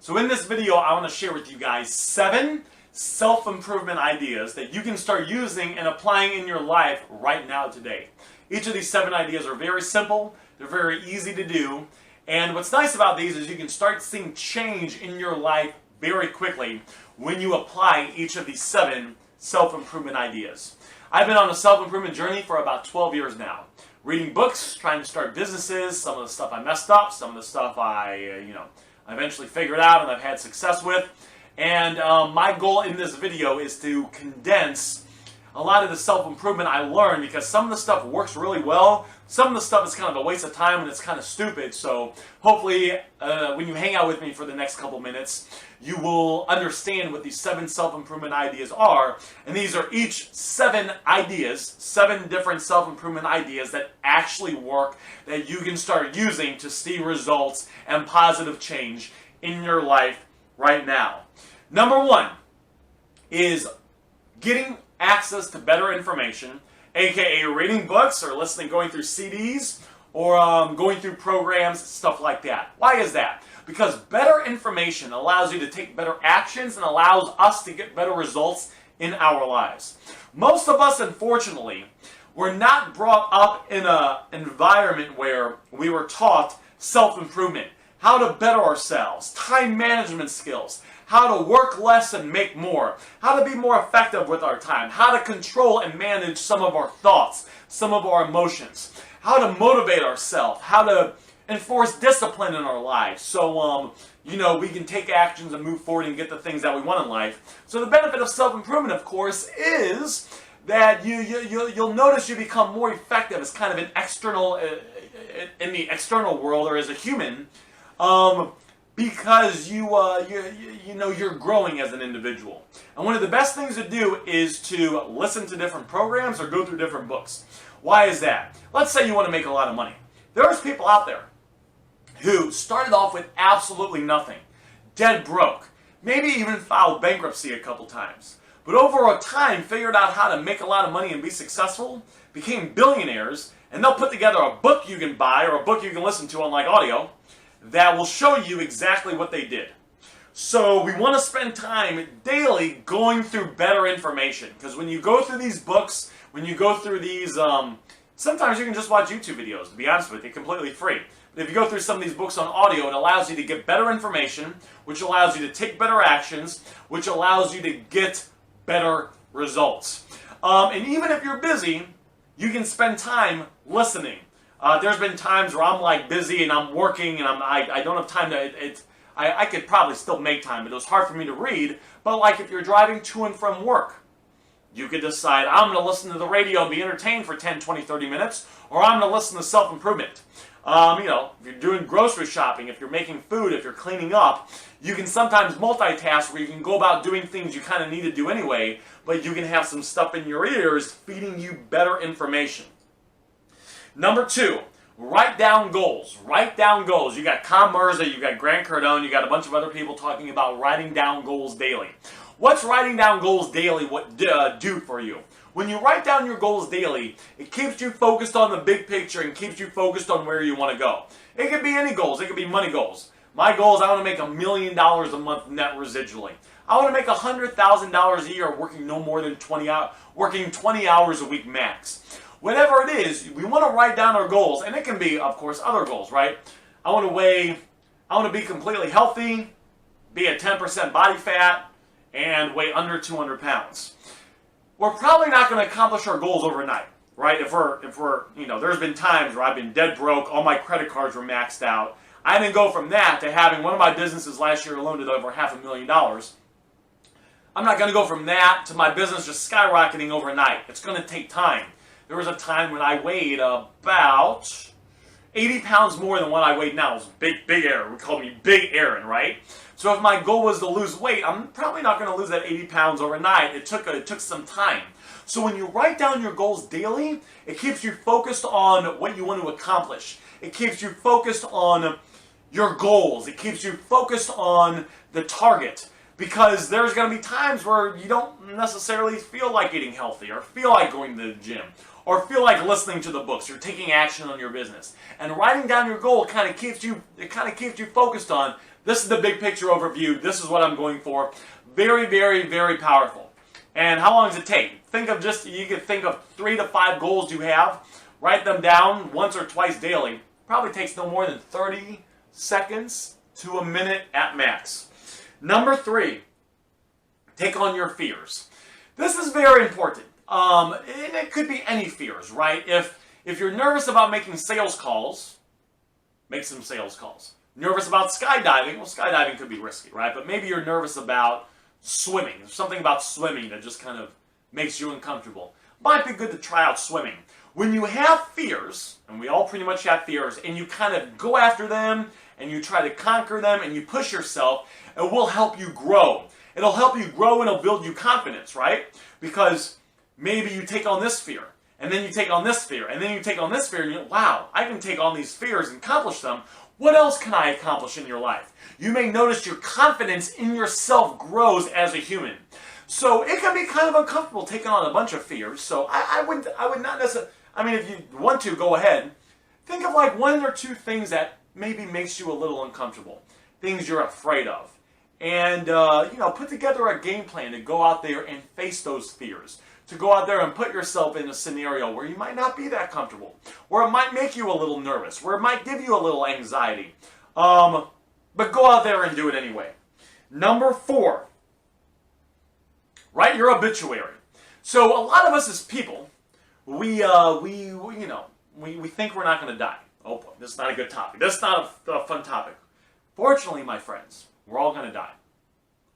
So in this video, I want to share with you guys 7 self-improvement ideas that you can start using and applying in your life right now today. Each of these 7 ideas are very simple, they're very easy to do, and what's nice about these is you can start seeing change in your life very quickly when you apply each of these 7 self-improvement ideas. I've been on a self-improvement journey for about 12 years now. Reading books, trying to start businesses, some of the stuff I messed up, some of the stuff I eventually figured out and I've had success with. And my goal in this video is to condense a lot of the self-improvement I learned, because some of the stuff works really well, some of the stuff is kind of a waste of time and it's kind of stupid. So hopefully when you hang out with me for the next couple minutes, you will understand what these 7 self-improvement ideas are. And these are each 7 ideas, 7 different self-improvement ideas that actually work, that you can start using to see results and positive change in your life right now. Number 1 is getting access to better information, aka reading books or going through CDs or going through programs, stuff like that. Why is that? Because better information allows you to take better actions and allows us to get better results in our lives. Most of us, unfortunately, were not brought up in an environment where we were taught self-improvement, how to better ourselves, time management skills, how to work less and make more, how to be more effective with our time, how to control and manage some of our thoughts, some of our emotions, how to motivate ourselves, how to enforce discipline in our lives so we can take actions and move forward and get the things that we want in life. So the benefit of self-improvement, of course, is that you'll notice you become more effective as kind of an external, in the external world or as a human, because you're growing as an individual. And one of the best things to do is to listen to different programs or go through different books. Why is that? Let's say you want to make a lot of money. There's people out there who started off with absolutely nothing, dead broke, maybe even filed bankruptcy a couple times, but over a time figured out how to make a lot of money and be successful, became billionaires, and they'll put together a book you can buy or a book you can listen to on like audio that will show you exactly what they did. So we want to spend time daily going through better information, because when you go through these books, when you go through these, sometimes you can just watch YouTube videos, to be honest with you, completely free. But if you go through some of these books on audio, it allows you to get better information, which allows you to take better actions, which allows you to get better results. And even if you're busy, you can spend time listening. There's been times where I'm like busy and I'm working and I don't have time to, I could probably still make time, but it was hard for me to read. But like if you're driving to and from work, you could decide, I'm going to listen to the radio and be entertained for 10, 20, 30 minutes, or I'm going to listen to self-improvement. If you're doing grocery shopping, if you're making food, if you're cleaning up, you can sometimes multitask where you can go about doing things you kind of need to do anyway, but you can have some stuff in your ears feeding you better information. Number 2, write down goals. Write down goals. You got Con Mirza, you got Grant Cardone, you got a bunch of other people talking about writing down goals daily. What's writing down goals daily do for you? When you write down your goals daily, it keeps you focused on the big picture and keeps you focused on where you want to go. It could be any goals. It could be money goals. My goal is I want to make $1 million a month net residually. I want to make $100,000 a year working no more than 20 hours a week max. Whatever it is, we want to write down our goals, and it can be, of course, other goals, right? I want to be completely healthy, be at 10% body fat, and weigh under 200 pounds. We're probably not going to accomplish our goals overnight, right? If we're, there's been times where I've been dead broke, all my credit cards were maxed out. I didn't go from that to having one of my businesses last year alone did over $500,000. I'm not going to go from that to my business just skyrocketing overnight. It's going to take time. There was a time when I weighed about 80 pounds more than what I weigh now. It was Big Aaron. We called me Big Aaron, right? So if my goal was to lose weight, I'm probably not going to lose that 80 pounds overnight. It took some time. So when you write down your goals daily, it keeps you focused on what you want to accomplish. It keeps you focused on your goals. It keeps you focused on the target. Because there's going to be times where you don't necessarily feel like eating healthy, or feel like going to the gym, or feel like listening to the books, or taking action on your business. And writing down your goal kind of keeps you focused on, this is the big picture overview, this is what I'm going for. Very, very, very powerful. And how long does it take? You could think of 3 to 5 goals you have, write them down once or twice daily. Probably takes no more than 30 seconds to a minute at max. Number 3, take on your fears. This is very important. And it could be any fears, right? If you're nervous about making sales calls, make some sales calls. Nervous about skydiving, well, skydiving could be risky, right? But maybe you're nervous about swimming. There's something about swimming that just kind of makes you uncomfortable. Might be good to try out swimming. When you have fears, and we all pretty much have fears, and you kind of go after them, and you try to conquer them, and you push yourself, it will help you grow. It'll help you grow, and it'll build you confidence, right? Because maybe you take on this fear, and then you take on this fear, and then you take on this fear, and you go, wow, I can take on these fears and accomplish them. What else can I accomplish in your life? You may notice your confidence in yourself grows as a human. So it can be kind of uncomfortable taking on a bunch of fears. So I would not necessarily, I mean, if you want to, go ahead. Think of like 1 or 2 things that maybe makes you a little uncomfortable. Things you're afraid of. And, put together a game plan to go out there and face those fears. To go out there and put yourself in a scenario where you might not be that comfortable. Where it might make you a little nervous. Where it might give you a little anxiety. But go out there and do it anyway. Number 4. Write your obituary. So a lot of us as people, we think we're not going to die. Oh boy, this is not a good topic. This is not a fun topic. Fortunately, my friends, we're all going to die.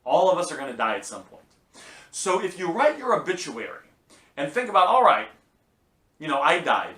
All of us are going to die at some point. So if you write your obituary and think about, all right, I died.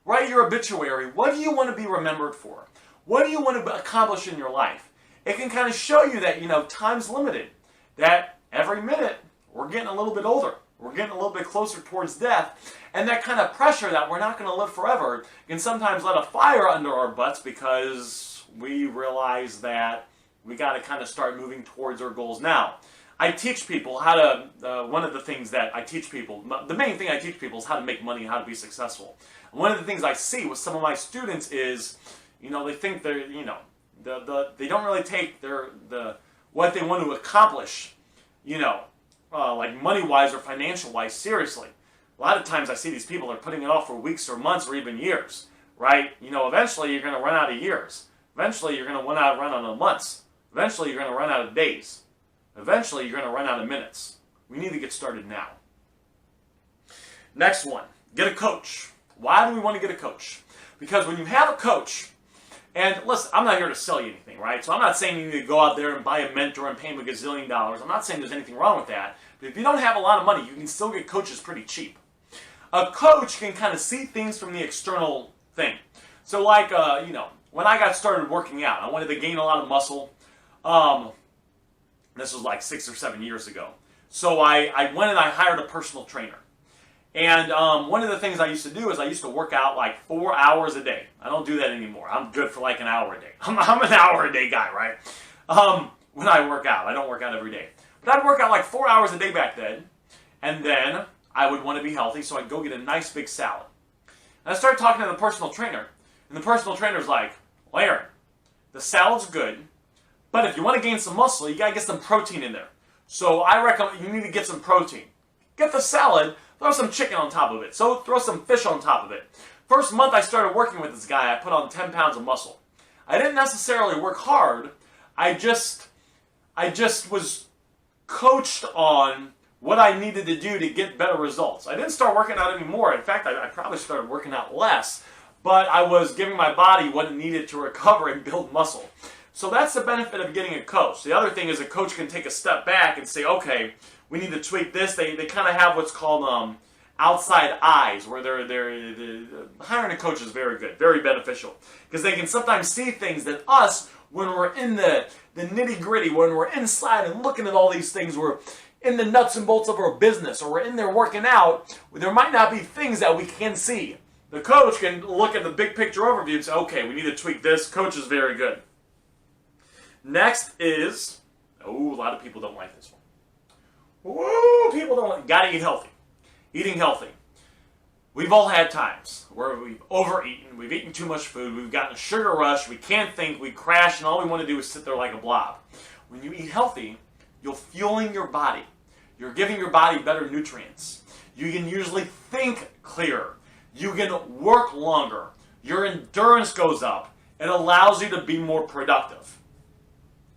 Write your obituary. What do you want to be remembered for? What do you want to accomplish in your life? It can kind of show you that, time's limited. That every minute, we're getting a little bit older. We're getting a little bit closer towards death. And that kind of pressure that we're not going to live forever can sometimes light a fire under our butts because we realize that we got to kind of start moving towards our goals now. I teach people how to, one of the things that I teach people, the main thing I teach people is how to make money and how to be successful. And one of the things I see with some of my students is, they think they're, they don't really take what they want to accomplish, like money-wise or financial-wise seriously. A lot of times I see these people are putting it off for weeks or months or even years, right? Eventually you're going to run out of years. Eventually you're going to run out of months. Eventually you're going to run out of days. Eventually you're going to run out of minutes. We need to get started now. Next one, get a coach. Why do we want to get a coach? Because when you have a coach, and listen, I'm not here to sell you anything, right? So I'm not saying you need to go out there and buy a mentor and pay him $1 gazillion. I'm not saying there's anything wrong with that. But if you don't have a lot of money, you can still get coaches pretty cheap. A coach can kind of see things from the external thing. So like, when I got started working out, I wanted to gain a lot of muscle. This was like 6 or 7 years ago. So I went and I hired a personal trainer. And one of the things I used to do is I used to work out like 4 hours a day. I don't do that anymore. I'm good for like an hour a day. I'm an hour a day guy, right? When I work out. I don't work out every day. But I'd work out like 4 hours a day back then. And then I would want to be healthy, so I'd go get a nice big salad. And I started talking to the personal trainer. And the personal trainer's like, well, Aaron, the salad's good, but if you want to gain some muscle, you got to get some protein in there. So I recommend you need to get some protein. Get the salad, throw some chicken on top of it. So throw some fish on top of it. First month I started working with this guy, I put on 10 pounds of muscle. I didn't necessarily work hard. I just was coached on what I needed to do to get better results. I didn't start working out anymore. In fact, I probably started working out less. But I was giving my body what it needed to recover and build muscle. So that's the benefit of getting a coach. The other thing is a coach can take a step back and say, okay, we need to tweak this. They kind of have what's called outside eyes, where they're hiring a coach is very good, very beneficial. Because they can sometimes see things that us, when we're in the nitty-gritty, when we're inside and looking at all these things, we're in the nuts and bolts of our business, or we're in there working out, there might not be things that we can see. The coach can look at the big picture overview and say, okay, we need to tweak this. Coach is very good. Next is Oh, a lot of people don't like this one. Woo, people don't like, gotta eat healthy. Eating healthy. We've all had times where we've overeaten, we've eaten too much food, we've gotten a sugar rush, we can't think, we crash, and all we want to do is sit there like a blob. When you eat healthy, you're fueling your body. You're giving your body better nutrients. You can usually think clearer. You can work longer. Your endurance goes up. It allows you to be more productive.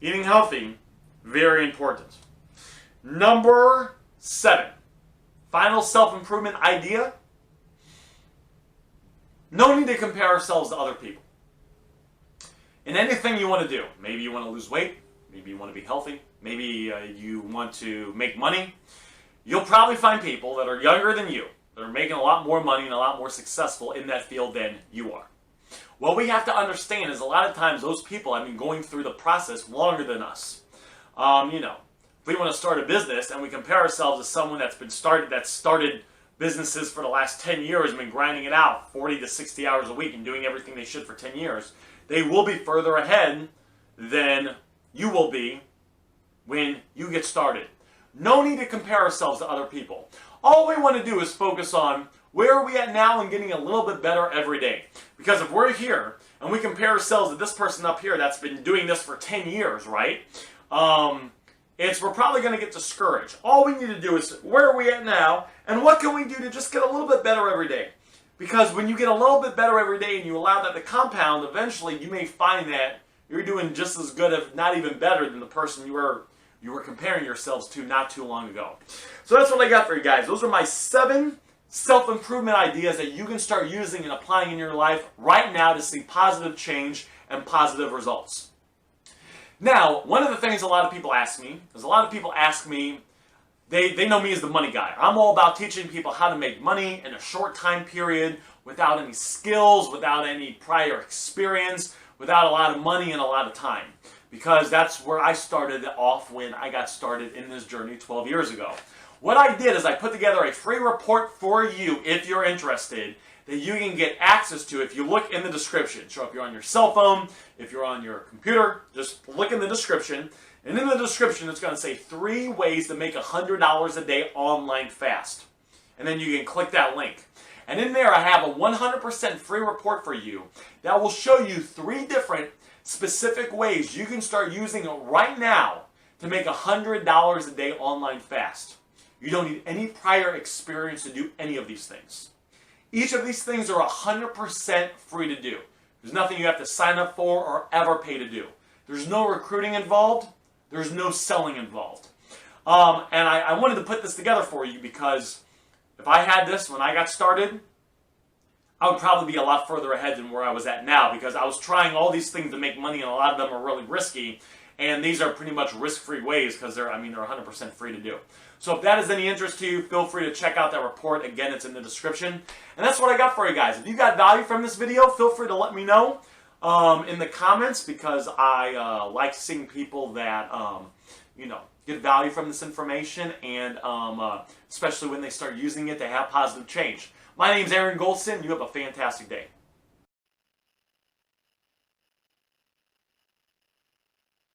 Eating healthy, very important. Number 7. Final self-improvement idea. No need to compare ourselves to other people. In anything you want to do, maybe you want to lose weight, maybe you want to be healthy, maybe you want to make money, you'll probably find people that are younger than you, that are making a lot more money and a lot more successful in that field than you are. What we have to understand is a lot of times those people have been going through the process longer than us. If we want to start a business and we compare ourselves to someone that started businesses for the last 10 years and been grinding it out 40 to 60 hours a week and doing everything they should for 10 years, they will be further ahead than you will be when you get started. No need to compare ourselves to other people. All we want to do is focus on where are we at now and getting a little bit better every day. Because if we're here and we compare ourselves to this person up here that's been doing this for 10 years, right? We're probably going to get discouraged. All we need to do is, where are we at now, and what can we do to just get a little bit better every day? Because when you get a little bit better every day and you allow that to compound, eventually you may find that you're doing just as good, if not even better, than the person you were comparing yourselves to not too long ago. So that's what I got for you guys. Those are my 7 self-improvement ideas that you can start using and applying in your life right now to see positive change and positive results. Now, one of the things a lot of people ask me, they know me as the money guy. I'm all about teaching people how to make money in a short time period without any skills, without any prior experience, without a lot of money and a lot of time. Because that's where I started off when I got started in this journey 12 years ago. What I did is I put together a free report for you, if you're interested, that you can get access to if you look in the description. So if you're on your cell phone, if you're on your computer, just look in the description. And in the description, it's going to say 3 ways to make $100 a day online fast. And then you can click that link. And in there, I have a 100% free report for you that will show you 3 different specific ways you can start using it right now to make $100 a day online fast. You don't need any prior experience to do any of these things. Each of these things are 100% free to do. There's nothing you have to sign up for or ever pay to do. There's no recruiting involved. There's no selling involved. And I wanted to put this together for you because if I had this when I got started, I would probably be a lot further ahead than where I was at now because I was trying all these things to make money and a lot of them are really risky. And these are pretty much risk-free ways because they're 100% free to do. So if that is any interest to you, feel free to check out that report. Again, it's in the description. And that's what I got for you guys. If you got value from this video, feel free to let me know in the comments because I like seeing people that, get value from this information and especially when they start using it to have positive change. My name's Aaron Goldsten. You have a fantastic day.